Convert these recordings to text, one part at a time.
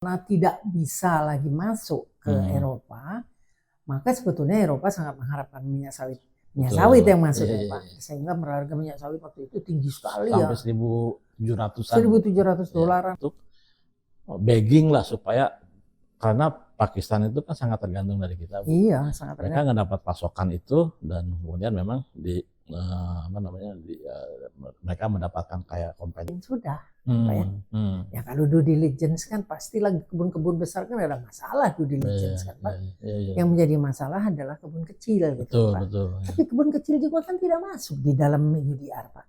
Karena tidak bisa lagi masuk ke Eropa, maka sebetulnya Eropa sangat mengharapkan minyak sawit yang masuk ya Pak. Sehingga harga minyak sawit waktu itu tinggi sekali sampai ya. 1.700-an. $1.700. Untuk begging lah supaya, karena Pakistan itu kan sangat tergantung dari kita, Bu. Iya, sangat Mereka nggak dapat pasokan itu, dan kemudian memang mereka mendapatkan kayak kompensasi. Sudah. Ya kalau due diligence kan pasti lagi kebun-kebun besar kan ada masalah due diligence kan Pak. Yang menjadi masalah adalah kebun kecil gitu Pak. Tapi kebun kecil juga kan tidak masuk di dalam UDR Pak.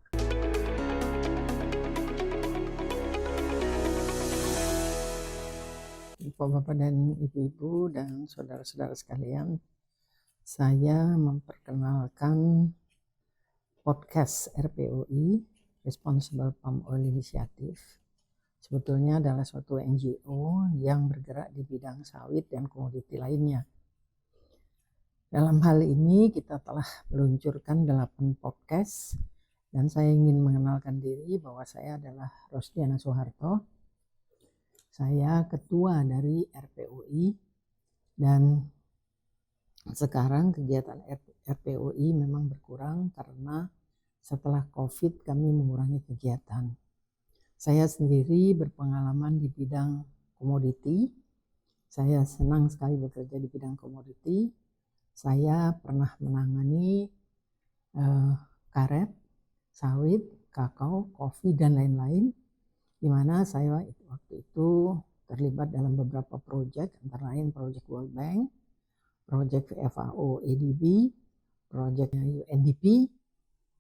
Bapak-bapak dan ibu-ibu dan saudara-saudara sekalian, saya memperkenalkan podcast RPOI, Responsible Palm Oil Initiative. Sebetulnya adalah suatu NGO yang bergerak di bidang sawit dan komoditi lainnya. Dalam hal ini kita telah meluncurkan 8 podcast, dan saya ingin mengenalkan diri bahwa saya adalah Rosdiana Soeharto. Saya ketua dari RPOI, dan sekarang kegiatan RPOI memang berkurang karena setelah COVID kami mengurangi kegiatan. Saya sendiri berpengalaman di bidang komoditi. Saya senang sekali bekerja di bidang komoditi. Saya pernah menangani karet, sawit, kakao, kopi, dan lain-lain, di mana saya waktu itu terlibat dalam beberapa proyek, antara lain proyek World Bank, proyek FAO ADB, proyek UNDP,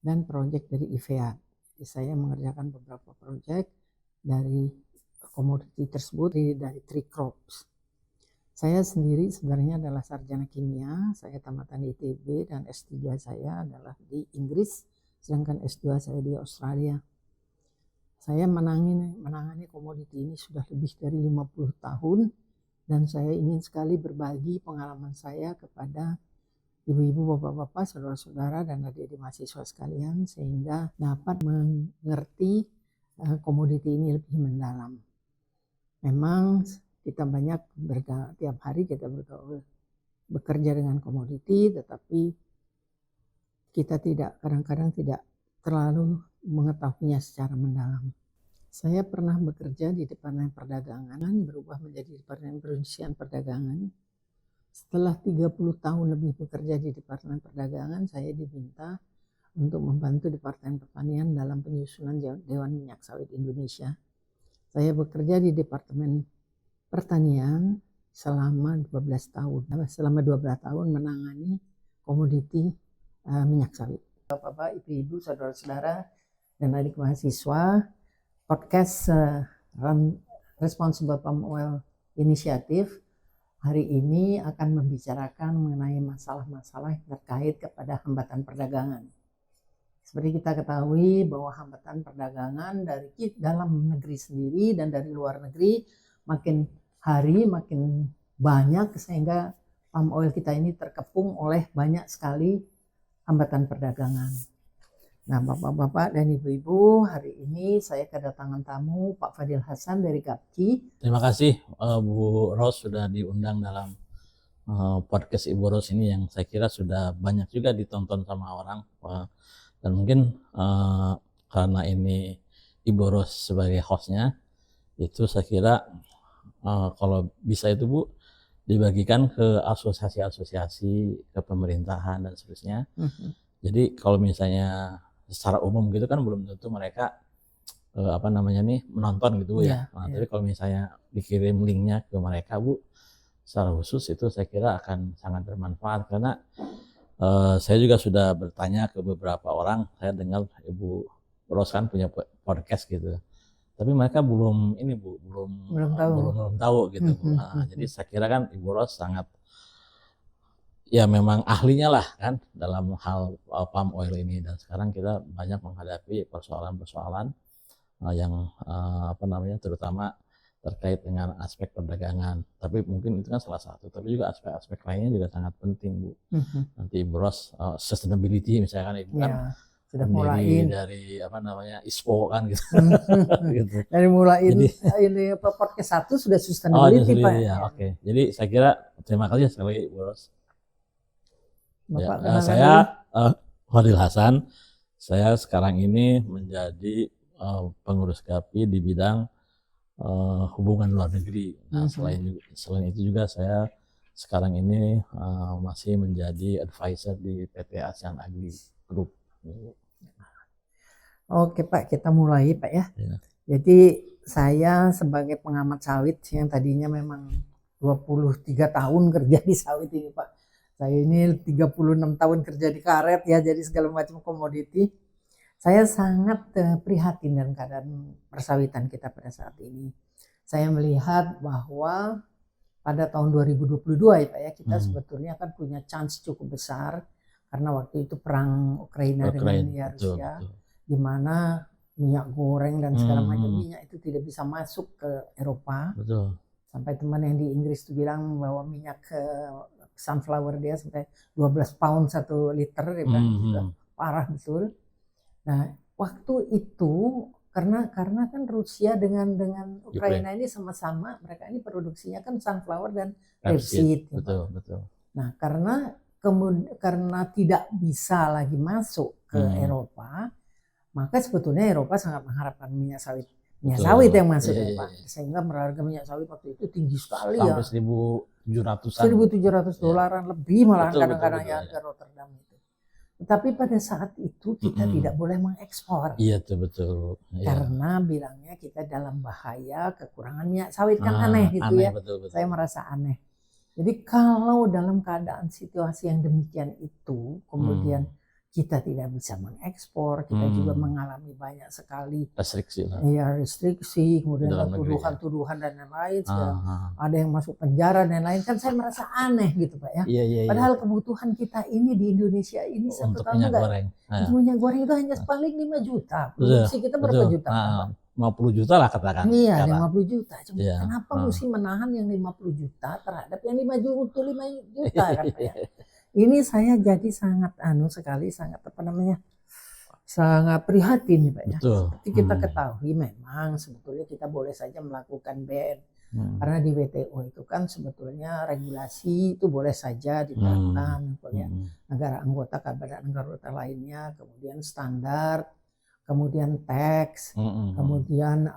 dan proyek dari IFEA. Jadi saya mengerjakan beberapa proyek dari komoditi tersebut dari 3 crops. Saya sendiri sebenarnya adalah sarjana kimia, saya tamatan di ITB, dan S3 saya adalah di Inggris, sedangkan S2 saya di Australia. Saya menangani komoditi ini sudah lebih dari 50 tahun, dan saya ingin sekali berbagi pengalaman saya kepada ibu-ibu, bapak-bapak, saudara-saudara, dan adik-adik mahasiswa sekalian, sehingga dapat mengerti komoditi ini lebih mendalam. Memang kita banyak tiap hari kita bekerja dengan komoditi, tetapi kita kadang-kadang tidak terlalu mengetahuinya secara mendalam. Saya pernah bekerja di Departemen Perdagangan, berubah menjadi Departemen Perindustrian Perdagangan. Setelah 30 tahun lebih bekerja di Departemen Perdagangan, saya diminta untuk membantu Departemen Pertanian dalam penyusunan Dewan Minyak Sawit Indonesia. Saya bekerja di Departemen Pertanian selama 12 tahun. Selama 12 tahun menangani komoditi minyak sawit. Bapak-bapak, ibu-ibu, saudara-saudara, dan adik mahasiswa, podcast Responsible Palm Oil Initiative hari ini akan membicarakan mengenai masalah-masalah terkait kepada hambatan perdagangan. Seperti kita ketahui bahwa hambatan perdagangan dari dalam negeri sendiri dan dari luar negeri makin hari makin banyak, sehingga palm oil kita ini terkepung oleh banyak sekali hambatan perdagangan. Nah, bapak-bapak dan ibu-ibu, hari ini saya kedatangan tamu Pak Fadil Hasan dari GAPKI. Terima kasih Bu Ros sudah diundang dalam podcast Ibu Ros ini, yang saya kira sudah banyak juga ditonton sama orang. Dan mungkin karena ini Ibu Ros sebagai hostnya, itu saya kira kalau bisa itu Bu dibagikan ke asosiasi-asosiasi, ke pemerintahan dan seterusnya. Jadi kalau misalnya secara umum gitu kan belum tentu mereka menonton gitu ya. Tapi kalau misalnya dikirim linknya ke mereka Bu, secara khusus itu saya kira akan sangat bermanfaat, karena saya juga sudah bertanya ke beberapa orang. Saya dengar Ibu Ros kan punya podcast gitu, tapi mereka belum tahu gitu Bu. Jadi saya kira kan Ibu Ros sangat, ya memang ahlinya lah kan dalam hal palm oil ini, dan sekarang kita banyak menghadapi persoalan-persoalan yang terutama terkait dengan aspek perdagangan. Tapi mungkin itu kan salah satu, tapi juga aspek-aspek lainnya juga sangat penting Bu. Nanti Ibu Ros sustainability misalkan Ibu kan sudah pendiri mulain dari apa namanya ISPO kan gitu. Gitu. dari mulain Jadi ini podcast 1 sudah oh sustainability jadi Pak. ya oke. Jadi saya kira terima kasih sekali lagi Bu Ros. Ya, Bapak kenalkan saya dulu. Fadil Hasan. Saya sekarang ini menjadi pengurus GAPI di bidang hubungan luar negeri. Nah, selain itu juga saya sekarang ini masih menjadi advisor di PT ASEAN Agri Group. Oke Pak, kita mulai Pak ya. Ya. Jadi saya sebagai pengamat sawit yang tadinya memang 23 tahun kerja di sawit ini Pak. Saya ini 36 tahun kerja di karet ya, jadi segala macam komoditi. Saya sangat prihatin dengan keadaan persawitan kita pada saat ini. Saya melihat bahwa pada tahun 2022 ya Pak ya, kita sebetulnya kan punya chance cukup besar karena waktu itu perang Ukraina dengan Rusia, di mana minyak goreng dan segala macam minyak itu tidak bisa masuk ke Eropa. Betul. Sampai teman yang di Inggris itu bilang bahwa minyak sunflower dia sampai 12 pound 1 liter, dia bilang sudah parah betul. Nah, waktu itu karena kan Rusia dengan Ukraina ini sama-sama mereka ini produksinya kan sunflower dan rapeseed. Betul. Nah, karena tidak bisa lagi masuk ke Eropa, maka sebetulnya Eropa sangat mengharapkan minyak sawit yang masuk ke Eropa. Sehingga harga minyak sawit waktu itu tinggi sekali ya. Sampai $1.700 $1.700 lebih malahan kadang-kadang ya harga Rotterdam itu. Tetapi pada saat itu kita tidak boleh mengekspor. Iya betul. Karena bilangnya kita dalam bahaya kekurangan minyak sawit kan aneh gitu ya. Betul. Saya merasa aneh. Jadi kalau dalam keadaan situasi yang demikian itu kemudian kita tidak bisa mengekspor, kita juga mengalami banyak sekali restriksi, kemudian tuduhan dan lain-lain, ada yang masuk penjara dan lain, kan saya merasa aneh gitu Pak ya. Padahal kebutuhan kita ini di Indonesia ini untuk minyak goreng. Untuk minyak goreng itu hanya paling 5 juta. Produksi kita berapa juta? 50 juta lah katakan. Iya, 50 juta. Cuma kenapa mesti menahan yang 50 juta terhadap yang 5 juta kan Pak ya? Ini saya jadi sangat sangat prihatin Pak ya. Seperti kita ketahui memang sebetulnya kita boleh saja melakukan ban. Karena di WTO itu kan sebetulnya regulasi itu boleh saja diterapkan oleh negara anggota lainnya, kemudian standar, kemudian tax, kemudian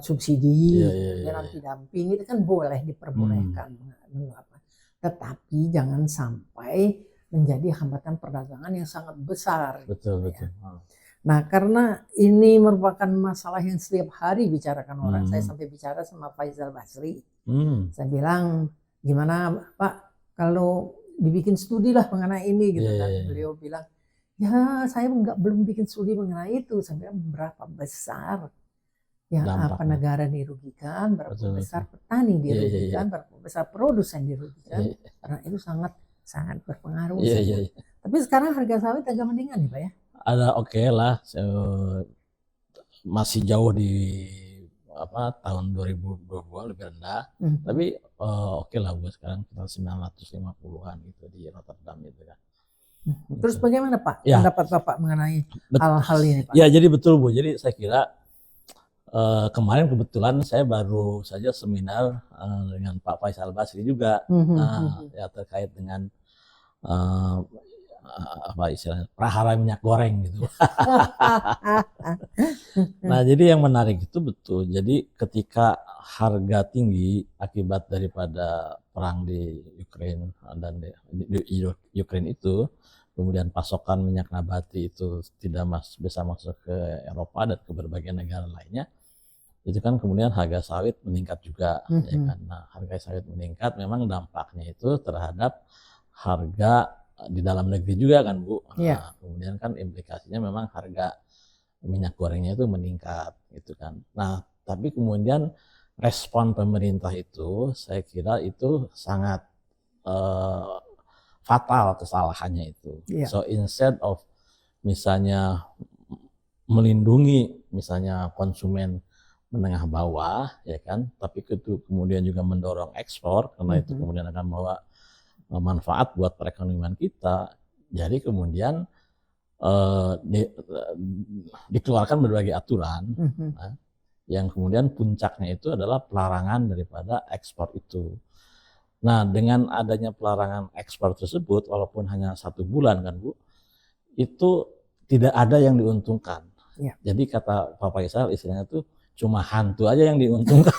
subsidi, kemudian anti-dumping itu kan boleh diperbolehkan. Tetapi jangan sampai menjadi hambatan perdagangan yang sangat besar. Betul. Nah, karena ini merupakan masalah yang setiap hari bicarakan orang. Saya sampai bicara sama Faisal Basri. Saya bilang, gimana Pak kalau dibikin studi lah mengenai ini gitu kan. Beliau bilang, ya saya belum bikin studi mengenai itu. Saya bilang berapa besar yang negara dirugikan, berapa besar petani dirugikan, berapa besar produsen dirugikan, karena itu sangat berpengaruh. Tapi sekarang harga sawit agak mendingan nih Pak ya? Ada lah, masih jauh di tahun 2022 lebih rendah, tapi lah buat sekarang kita 950-an gitu di Rotterdam itu kan. Terus bagaimana Pak pendapat Bapak mengenai hal-hal ini Pak? Ya jadi betul Bu, jadi saya kira kemarin kebetulan saya baru saja seminar dengan Pak Faisal Basri juga ya terkait dengan istilahnya prahara minyak goreng gitu. Nah jadi yang menarik itu betul. Jadi ketika harga tinggi akibat daripada perang di Ukraina dan di Ukraina itu, kemudian pasokan minyak nabati itu tidak bisa masuk ke Eropa dan ke berbagai negara lainnya, itu kan kemudian harga sawit meningkat juga, ya kan. Nah, harga sawit meningkat memang dampaknya itu terhadap harga di dalam negeri juga kan Bu. Nah, kemudian kan implikasinya memang harga minyak gorengnya itu meningkat gitu kan. Nah, tapi kemudian respon pemerintah itu saya kira itu sangat fatal kesalahannya itu. So instead of misalnya melindungi misalnya konsumen menengah bawah ya kan, tapi itu kemudian juga mendorong ekspor karena itu kemudian akan membawa manfaat buat perekonomian kita. Jadi kemudian dikeluarkan berbagai aturan, yang kemudian puncaknya itu adalah pelarangan daripada ekspor itu. Nah, dengan adanya pelarangan ekspor tersebut, walaupun hanya 1 bulan kan Bu, itu tidak ada yang diuntungkan. Ya. Jadi kata Pak Faisal istilahnya tuh cuma hantu aja yang diuntungkan.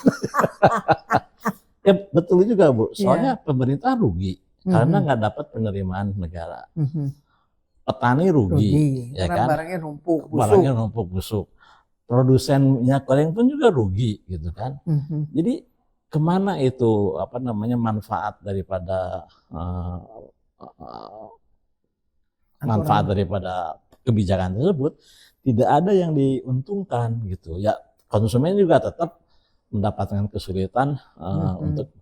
Ya betul juga Bu, soalnya pemerintah rugi karena nggak dapat penerimaan negara. Petani rugi, ya kan? Barangnya numpuk, busuk. Barangnya numpuk busuk. Produsen minyak goreng pun juga rugi, gitu kan? Jadi kemana itu manfaat daripada kebijakan tersebut? Tidak ada yang diuntungkan, gitu. Ya konsumen juga tetap mendapatkan kesulitan untuk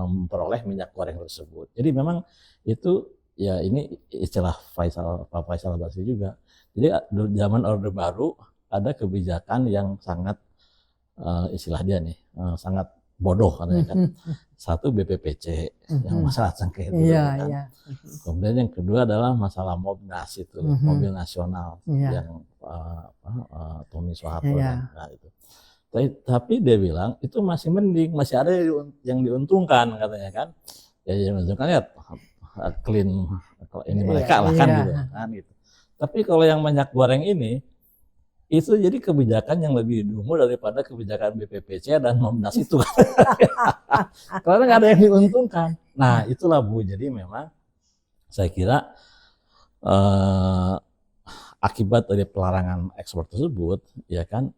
memperoleh minyak goreng tersebut. Jadi memang itu ya ini istilah Pak Faisal Basri juga. Jadi zaman Orde Baru ada kebijakan yang sangat istilah dia nih sangat bodoh katanya kan. Satu BPPC yang masalah sengketa itu kan. Kemudian yang kedua adalah masalah Mobnas itu, mobil nasional yang Tommy Soeharto nah itu. Tapi dia bilang itu masih mending, masih ada yang diuntungkan katanya kan. Ya yang diuntungkan ya clean ini mereka lah kan gitu. Tapi kalau yang minyak goreng ini itu jadi kebijakan yang lebih dungu daripada kebijakan BPPC dan Mobnas itu. Karena nggak ada yang diuntungkan. Nah itulah Bu, jadi memang saya kira akibat dari pelarangan ekspor tersebut ya kan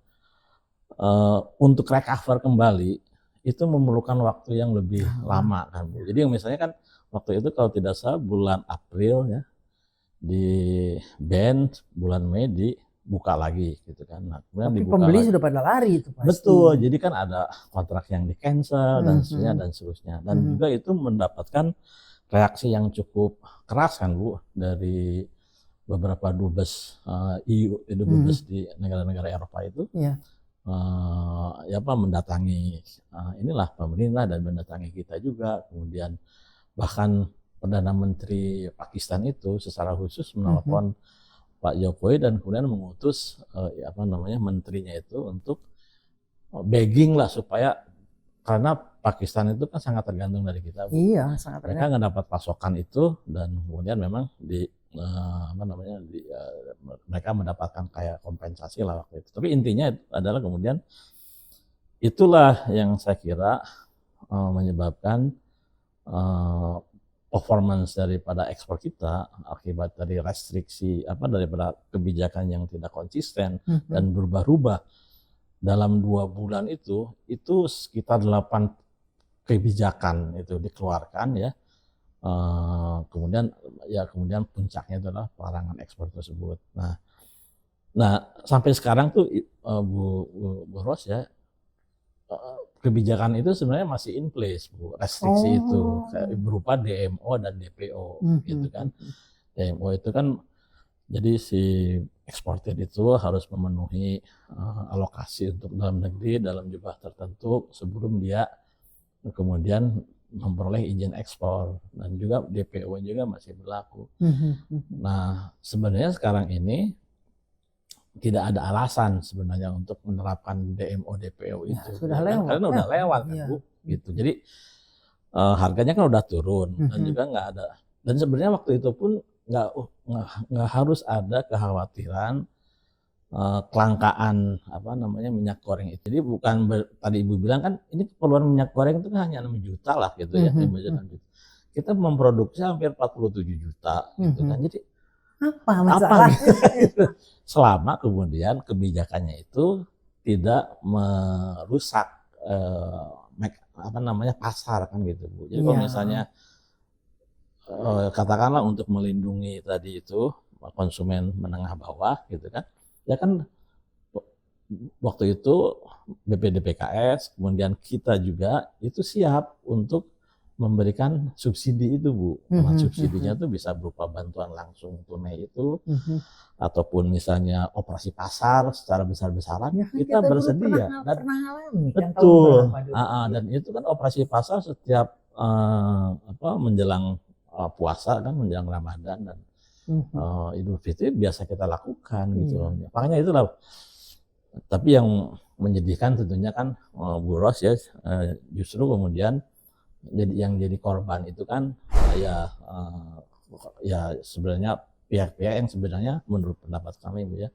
untuk recover kembali itu memerlukan waktu yang lebih lama kan Bu. Jadi misalnya kan waktu itu kalau tidak salah bulan April ya di ban, bulan Mei dibuka lagi gitu kan. Nah, tapi pembeli lagi. Sudah pada lari itu pasti. Betul, jadi kan ada kontrak yang di cancel dan seterusnya. Dan juga itu mendapatkan reaksi yang cukup keras kan Bu dari beberapa dubes EU, dubes di negara-negara Eropa itu. Mendatangi inilah pemerintah dan mendatangi kita juga, kemudian bahkan Perdana Menteri Pakistan itu secara khusus menelpon Pak Jokowi dan kemudian mengutus menterinya itu untuk begging lah supaya karena Pakistan itu kan sangat tergantung dari kita. Iya, sangat tergantung. Mereka nggak dapat pasokan itu dan kemudian memang mereka mendapatkan kayak kompensasi lah waktu itu. Tapi intinya adalah kemudian itulah yang saya kira menyebabkan performance daripada ekspor kita akibat dari restriksi daripada kebijakan yang tidak konsisten dan berubah-ubah dalam 2 bulan itu sekitar 8 kebijakan itu dikeluarkan ya. Kemudian puncaknya adalah pelarangan ekspor tersebut. Nah sampai sekarang tuh Bu Ros ya kebijakan itu sebenarnya masih in place Bu, restriksi itu berupa DMO dan DPO gitu kan. DMO itu kan jadi si eksportir itu harus memenuhi alokasi untuk dalam negeri dalam jumlah tertentu sebelum dia kemudian memperoleh izin ekspor, dan juga DPO juga masih berlaku. Nah sebenarnya sekarang ini tidak ada alasan sebenarnya untuk menerapkan DMO DPO itu sudah lewat, karena udah lewat kan Bu gitu. Jadi harganya kan udah turun dan juga nggak ada, dan sebenarnya waktu itu pun nggak harus ada kekhawatiran kelangkaan minyak goreng itu. Jadi bukan tadi Ibu bilang kan ini keperluan minyak goreng itu kan hanya 6 juta lah gitu ya. Kita memproduksi hampir 47 juta gitu kan. Jadi apa masalah? Selama kemudian kebijakannya itu tidak merusak pasar kan gitu Bu. Jadi kalau misalnya katakanlah untuk melindungi tadi itu konsumen menengah bawah gitu kan. Ya kan waktu itu BPDPKS kemudian kita juga itu siap untuk memberikan subsidi itu Bu. Subsidinya itu bisa berupa bantuan langsung tunai itu ataupun misalnya operasi pasar secara besar-besaran kita bersedia pernah alami, betul dan itu kan operasi pasar setiap menjelang puasa kan, menjelang Ramadan, dan Idul Fitri biasa kita lakukan gitu loh. Makanya itulah. Tapi yang menyedihkan tentunya kan Bu Ros ya, justru kemudian jadi korban itu kan ya sebenarnya pihak-pihak yang sebenarnya menurut pendapat kami Bu ya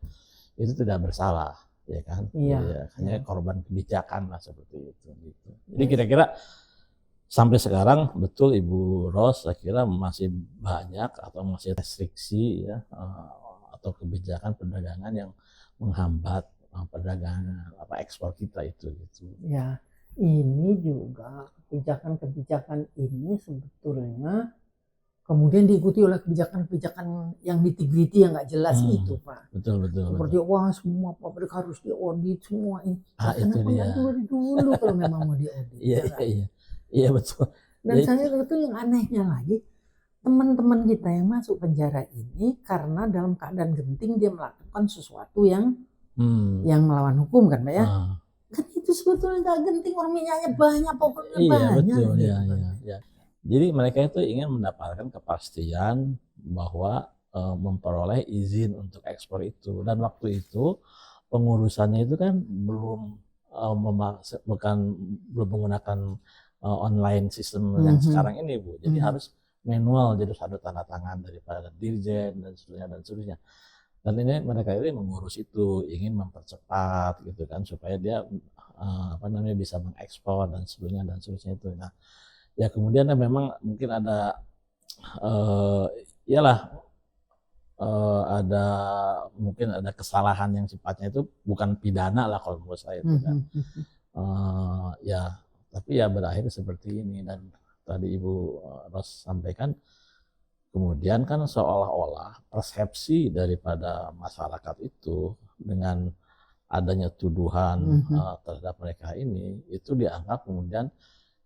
itu tidak bersalah ya kan. Hanya korban kebijakan lah seperti itu gitu. Jadi kira-kira sampai sekarang betul Ibu Ros saya kira masih banyak atau masih restriksi ya atau kebijakan perdagangan yang menghambat perdagangan ekspor kita itu gitu. Ya, ini juga kebijakan-kebijakan ini sebetulnya kemudian diikuti oleh kebijakan-kebijakan yang nitty-gritty yang nggak jelas itu Pak. Betul. Seperti wah semua pabrik harus diaudit semua ini. Itu dia. Dari dulu kalau memang mau diaudit. Iya betul. Dan saya itu yang anehnya lagi teman-teman kita yang masuk penjara ini karena dalam keadaan genting dia melakukan sesuatu yang melawan hukum kan Pak ya. Kan itu sebetulnya nggak genting, orang minyaknya banyak, pokoknya banyak. Betul, iya. Jadi mereka itu ingin mendapatkan kepastian bahwa memperoleh izin untuk ekspor itu, dan waktu itu pengurusannya itu kan belum menggunakan online sistem yang sekarang ini Bu. Jadi harus manual, jadi harus ada tanda tangan daripada dirjen dan seterusnya. Dan ini mereka ini mengurus itu, ingin mempercepat gitu kan supaya dia bisa mengekspor dan seterusnya itu. Nah, ya kemudian memang mungkin ada ada mungkin ada kesalahan yang sifatnya itu bukan pidana lah kalau menurut saya itu kan. Tapi ya berakhir seperti ini. Dan tadi Ibu Ros sampaikan kemudian kan seolah-olah persepsi daripada masyarakat itu dengan adanya tuduhan terhadap mereka ini itu dianggap kemudian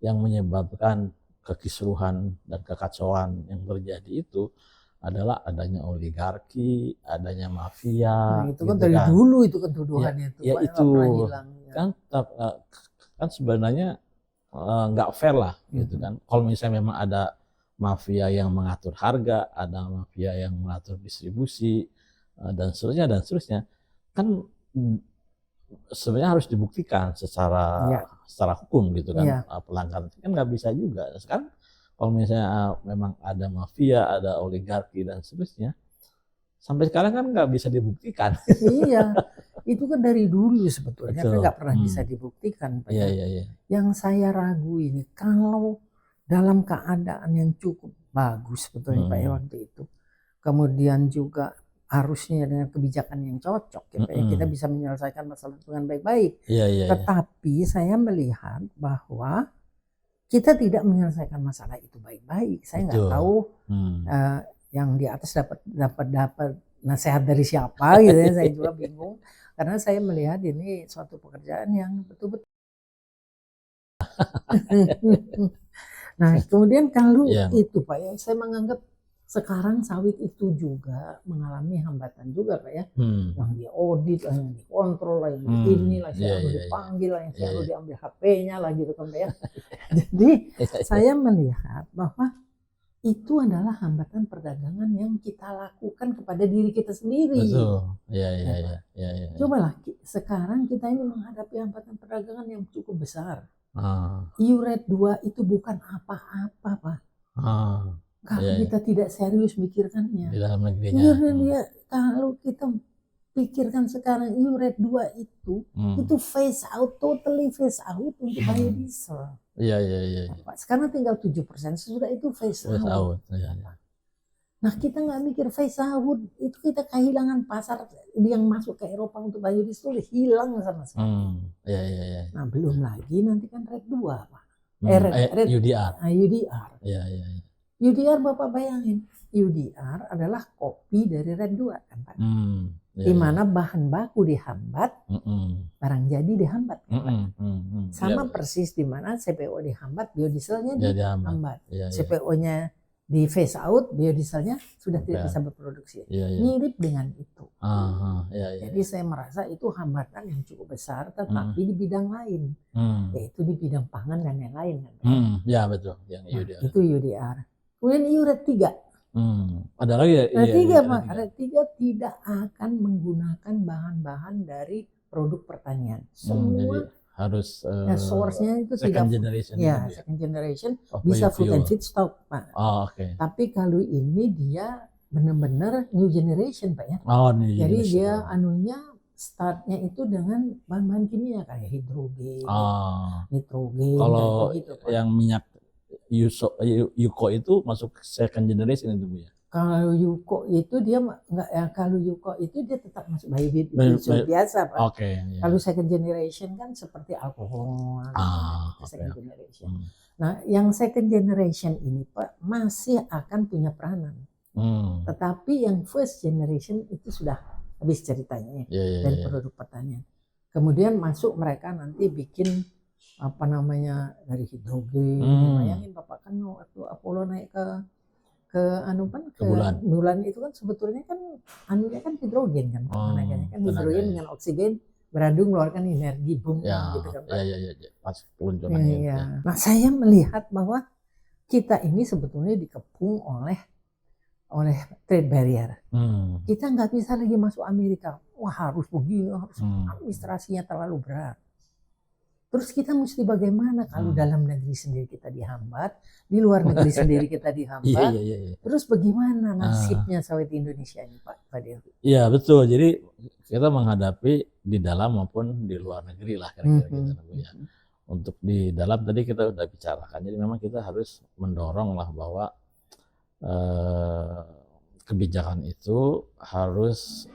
yang menyebabkan kekisruhan dan kekacauan yang terjadi itu adalah adanya oligarki, adanya mafia. Nah, itu kan dari dulu itu kan tuduhannya itu kan sebenarnya nggak fair lah gitu kan. Kalau misalnya memang ada mafia yang mengatur harga, ada mafia yang mengatur distribusi dan seterusnya kan sebenarnya harus dibuktikan secara hukum gitu kan. Pelanggaran kan nggak bisa juga. Sekarang kalau misalnya memang ada mafia, ada oligarki dan seterusnya, sampai sekarang kan nggak bisa dibuktikan. Iya, itu kan dari dulu sebetulnya kan nggak pernah bisa dibuktikan. Iya. Yang saya ragu ini kalau dalam keadaan yang cukup bagus sebetulnya Pak ya waktu itu, kemudian juga harusnya dengan kebijakan yang cocok ya Pak ya, kita bisa menyelesaikan masalah dengan baik-baik. Tetapi saya melihat bahwa kita tidak menyelesaikan masalah itu baik-baik. Saya nggak tahu yang di atas dapat nasihat dari siapa gitu ya. Saya juga bingung karena saya melihat ini suatu pekerjaan yang betul-betul. Nah kemudian kalau itu Pak ya, saya menganggap sekarang sawit itu juga mengalami hambatan juga Pak ya, yang diaudit lah, yang dikontrol lah, yang inilah, yang harus dipanggil lah, yang harus diambil HP-nya lah gitu kan Pak ya. Jadi saya melihat bahwa itu adalah hambatan perdagangan yang kita lakukan kepada diri kita sendiri. Betul, iya. Cobalah sekarang kita ini menghadapi hambatan perdagangan yang cukup besar. IURET 2 itu bukan apa-apa Pak. Kalau kita tidak serius mikirkannya. Di dalam negerinya. Kalau kita pikirkan sekarang IURET 2 itu phase out, totally phase out untuk biodiesel. Iya. Sekarang tinggal 7%, sesudah itu phase out. Nah kita nggak mikir phase out, itu kita kehilangan pasar yang masuk ke Eropa untuk biodiesel hilang sama sekali. Iya. Nah belum lagi nanti kan RED 2 Pak. UDR. UDR. Iya. UDR Bapak bayangin, UDR adalah kopi dari RED 2 kan Pak. Di mana bahan baku dihambat, barang jadi dihambat kan Pak. Sama persis di mana CPO dihambat, biodieselnya dihambat. CPO-nya di phase out, biodieselnya sudah tidak bisa berproduksi. Mirip dengan itu. Jadi saya merasa itu hambatan yang cukup besar, tetapi di bidang lain, yaitu di bidang pangan dan yang lain kan. Ya betul, yang UDR. Itu UDR. Kemudian IURET 3. Ada lagi ya? Ada Iya, tiga, ada Pak. tiga. Ada tiga, tidak akan menggunakan bahan-bahan dari produk pertanian. Jadi Semua harus ya source-nya itu second tidak, generation ya itu Bu ya? second generation, Of bisa food and biofuel. feedstock, Pak. Oh, oke. Tapi kalau ini dia benar-benar new generation, Pak ya. Oh, new Jadi generation. dia anunya startnya itu dengan bahan-bahan kimia kayak hidrogen, nitrogen, Kalau kayak gitu, Pak. yang minyak Yuko itu masuk second generation itu Bu ya? Kalau Yuko itu dia enggak ya, kalau Yuko itu dia tetap masuk biodiesel biasa, Pak. Oke. Kalau second generation kan seperti alkohol, itu second generation. Nah, yang second generation ini Pak masih akan punya peranan. Tetapi yang first generation itu sudah habis ceritanya dari produk pertanian. Kemudian masuk mereka nanti bikin apa namanya dari hidrogen. Bayangin Bapak kan waktu Apollo naik ke bulan itu kan sebetulnya kan anunya kan hidrogen kan, kan hidrogen dengan oksigen beradu mengeluarkan energi boom gitu kan. Pas peluncurannya. Nah, saya melihat bahwa kita ini sebetulnya dikepung oleh trade barrier. Kita nggak bisa lagi masuk Amerika. Wah, harus begini, harus administrasinya terlalu berat. Terus kita mesti bagaimana kalau dalam negeri sendiri kita dihambat, di luar negeri sendiri kita dihambat. Terus bagaimana nasibnya sawit Indonesia ini, Pak Fadil? Iya, betul. Jadi kita menghadapi di dalam maupun di luar negeri lah kira-kira gitu ya. Untuk di dalam tadi kita udah bicarakan. Jadi memang kita harus mendorong lah bahwa kebijakan itu harus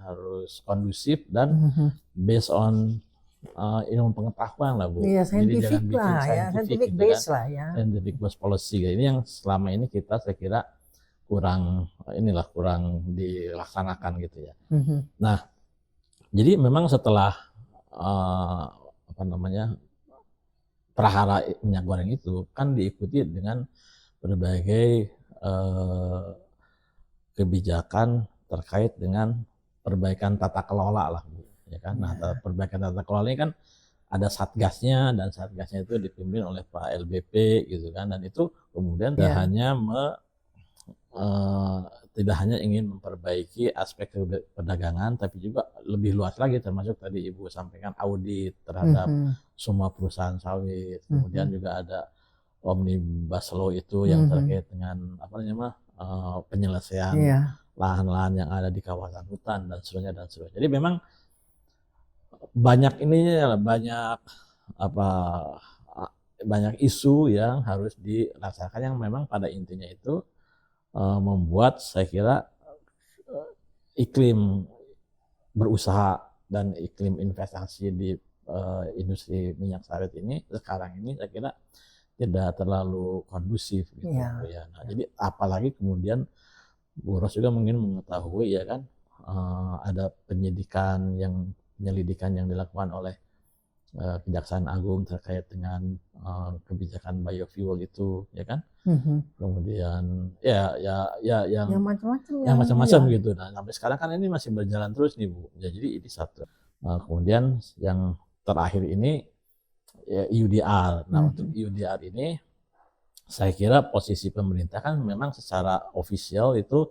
harus kondusif dan based on ilmu pengetahuan lah Bu. Iya, scientific lah ya, scientific gitu base kan. lah ya. Scientific based policy. Ini yang selama ini kita saya kira kurang dilaksanakan gitu ya. Nah, jadi memang setelah prahara minyak goreng itu kan diikuti dengan berbagai kebijakan terkait dengan perbaikan tata kelola lah Bu. Ya kan? Nah, perbaikan tata kelola ini kan ada satgasnya dan satgasnya itu dipimpin oleh Pak LBP gitu kan, dan itu kemudian tidak hanya ingin memperbaiki aspek perdagangan tapi juga lebih luas lagi, termasuk tadi Ibu sampaikan audit terhadap semua perusahaan sawit. Kemudian juga ada Omnibus Law itu yang terkait dengan penyelesaian lahan-lahan yang ada di kawasan hutan dan seterusnya. Jadi memang banyak isu yang harus dilaksanakan yang memang pada intinya itu membuat saya kira iklim berusaha dan iklim investasi di industri minyak sawit ini sekarang ini saya kira tidak terlalu kondusif gitu ya. Nah, jadi apalagi kemudian Bu Ros juga mungkin mengetahui ya kan ada penyelidikan yang dilakukan oleh Kejaksaan Agung terkait dengan kebijakan biofuel itu ya kan. Kemudian yang macam-macam gitu. Nah, sampai sekarang kan ini masih berjalan terus nih Bu. Jadi ini satu. Kemudian yang terakhir ini ya UDR. Nah, untuk UDR ini saya kira posisi pemerintah kan memang secara ofisial itu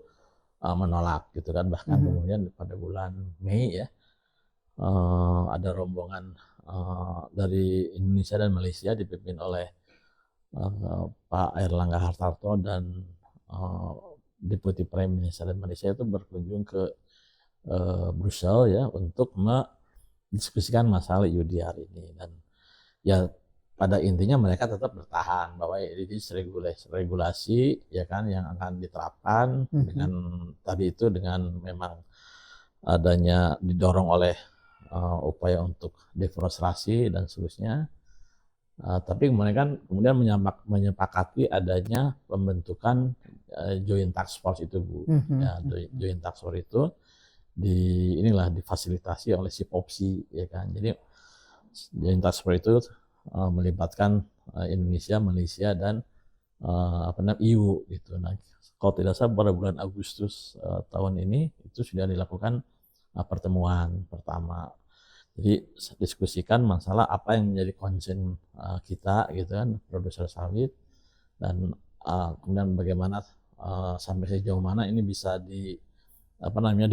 menolak gitu kan. Bahkan kemudian pada bulan Mei ya ada rombongan dari Indonesia dan Malaysia dipimpin oleh Pak Airlangga Hartarto dan Deputi Prime Minister dan Malaysia itu berkunjung ke Brussels ya untuk mendiskusikan masalah UDR ini. Dan ya pada intinya mereka tetap bertahan bahwa ini regulasi ya kan yang akan diterapkan dengan tadi itu dengan memang adanya didorong oleh upaya untuk deforestasi dan seterusnya. Tapi mereka kemudian menyepakati adanya pembentukan joint task force itu Bu. Ya, joint task force itu difasilitasi oleh SIPOPSI ya kan. Jadi joint task force itu melibatkan Indonesia, Malaysia dan EU gitu. Nah, kalau tidak salah pada bulan Agustus tahun ini itu sudah dilakukan pertemuan pertama. Jadi diskusikan masalah apa yang menjadi concern kita gitu kan, produser sawit, dan kemudian bagaimana sampai sejauh mana ini bisa di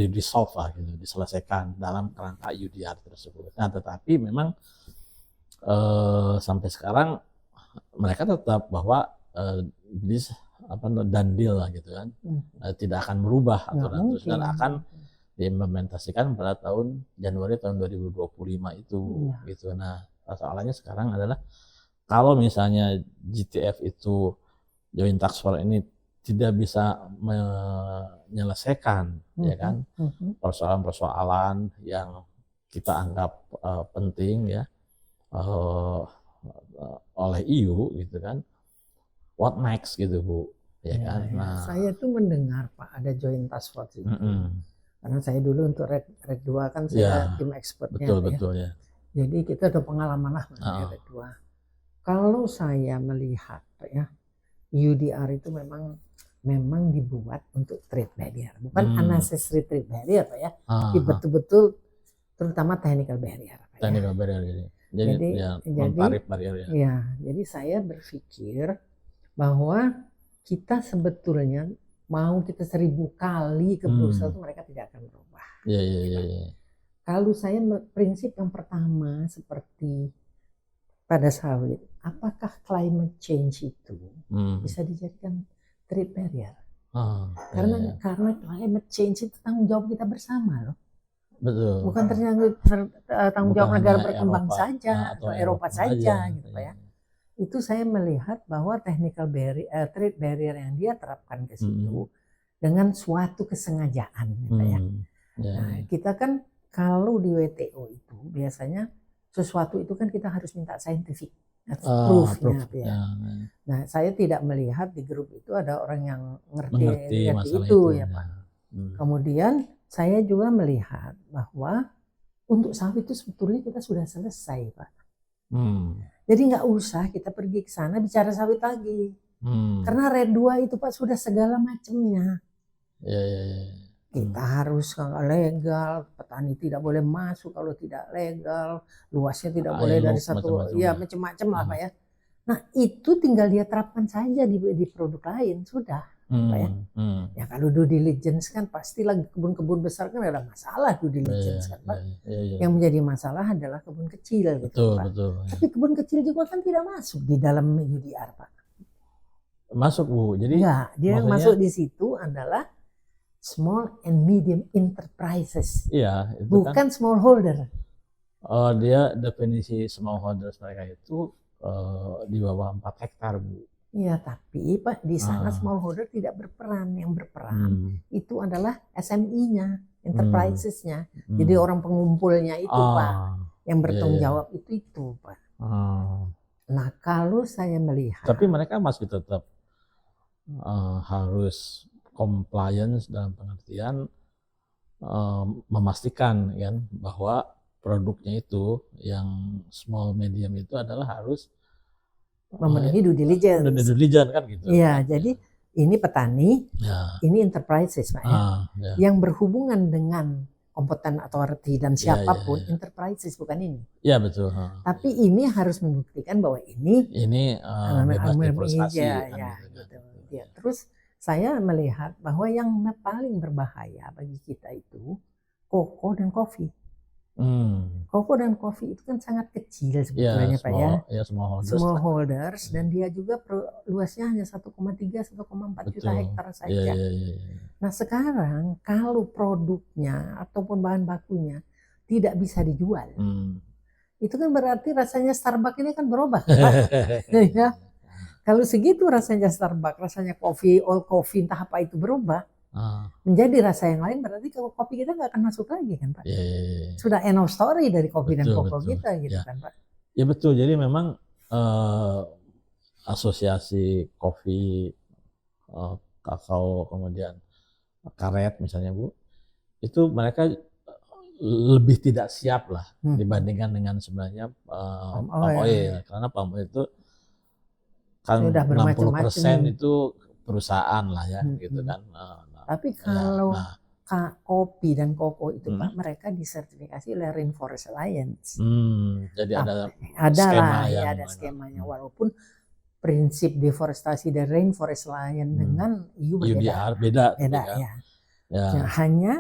dissolve lah gitu, diselesaikan dalam kerangka UDR tersebut. Nah, tetapi memang sampai sekarang mereka tetap bahwa done deal lah gitu kan, tidak akan berubah aturan terus dan akan diimplementasikan pada Januari tahun 2025 itu gitu. Nah, soalnya sekarang adalah kalau misalnya GTF itu joint tax force ini tidak bisa menyelesaikan ya kan persoalan-persoalan yang kita anggap penting ya oleh EU gitu kan, what next gitu Bu ya kan. Nah, saya tuh mendengar Pak ada joint task force itu. Karena saya dulu untuk Reg 2 kan saya tim expertnya. Betul ya. Jadi kita ada pengalaman lah mengenai Reg 2. Kalau saya melihat ya, UDR itu memang dibuat untuk trade barrier, bukan unnecessary trade barrier Pak ya. Betul-betul terutama technical barrier Pak, technical barrier jadi non-tarif barrier ya. Ya, jadi saya berpikir bahwa kita sebetulnya mau kita 1000 kali ke Brussel itu mereka tidak akan berubah. Iya. Kalau saya prinsip yang pertama seperti pada sawit, apakah climate change itu bisa dijadikan trade barrier? Karena climate change itu tanggung jawab kita bersama loh. Betul. Bukan tanggung jawab negara berkembang saja atau Eropa saja gitu Pak ya. Itu saya melihat bahwa technical barrier, trade barrier yang dia terapkan ke situ dengan suatu kesengajaan Pak ya. Nah, kita kan kalau di WTO itu biasanya sesuatu itu kan kita harus minta scientific proof-nya ya. Nah, saya tidak melihat di grup itu ada orang yang ngerti itu ya Pak. Kemudian saya juga melihat bahwa untuk sawit itu sebetulnya kita sudah selesai Pak. Jadi nggak usah kita pergi ke sana bicara sawit lagi. Karena RED 2 itu Pak sudah segala macamnya. Kita harus legal, petani tidak boleh masuk kalau tidak legal, luasnya tidak boleh dari satu, ya macam-macam lah Pak ya. Nah itu tinggal dia terapkan saja di produk lain sudah. Pak ya. Ya kalau due diligence kan pasti lagi kebun-kebun besar kan ada masalah due diligence kan Pak. Yang menjadi masalah adalah kebun kecil gitu Pak. Tapi kebun kecil juga kan tidak masuk di dalam UDR Pak. Masuk Bu. Jadi dia yang masuk di situ adalah small and medium enterprises. Iya, itu bukan kan smallholder. Dia definisi smallholders mereka itu di bawah 4 hektar Bu. Iya, tapi Pak di sana smallholder tidak berperan. Yang berperan itu adalah SME-nya, enterprises-nya. Jadi orang pengumpulnya itu Pak, yang bertanggung jawab itu Pak. Nah kalau saya melihat. Tapi mereka masih tetap harus compliance dalam pengertian memastikan kan bahwa produknya itu yang small medium itu adalah harus memenuhi due diligence. Due diligence kan gitu. Iya, jadi ini petani, ini enterprises Pak ya. Yang berhubungan dengan kompeten authority dan siapapun enterprises bukan ini. Iya betul. Tapi ini harus membuktikan bahwa ini bebas deforestasi. Gitu. Ya, terus saya melihat bahwa yang paling berbahaya bagi kita itu koko dan kopi. Koko dan kopi itu kan sangat kecil sebetulnya Pak ya. Smallholders dan dia juga luasnya hanya 1,3-1,4 juta hektar saja. Nah sekarang kalau produknya ataupun bahan bakunya tidak bisa dijual, itu kan berarti rasanya Starbucks ini kan berubah Pak. Ya. Kalau segitu rasanya Starbucks, rasanya kopi, all coffee entah apa itu berubah. Menjadi rasa yang lain berarti kalau kopi kita nggak akan masuk lagi kan Pak. Sudah end of story dari kopi dan koko kita gitu kan Pak. Ya betul, jadi memang asosiasi kopi, kakao, kemudian karet misalnya Bu, itu mereka lebih tidak siap lah dibandingkan dengan sebenarnya palm oil. Karena palm oil itu kan 60% itu perusahaan lah ya gitu kan. Tapi kalau kopi dan koko itu Pak, mereka disertifikasi oleh Rainforest Alliance. Jadi ada skemanya. Walaupun prinsip deforestasi dan rainforest lain dengan EU UDR beda beda kan? ya. Ya. Nah, hanya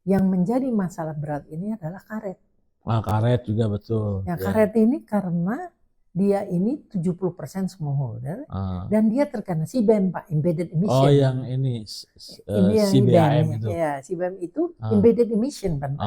yang menjadi masalah berat ini adalah karet. Karet juga betul. Ya, karet ini karena dia ini 70% smallholder dan dia terkena CBAM, Pak, embedded emission. Oh, yang ini Ini yang CBAM itu. Ya, CBAM itu embedded emission kan, Pak.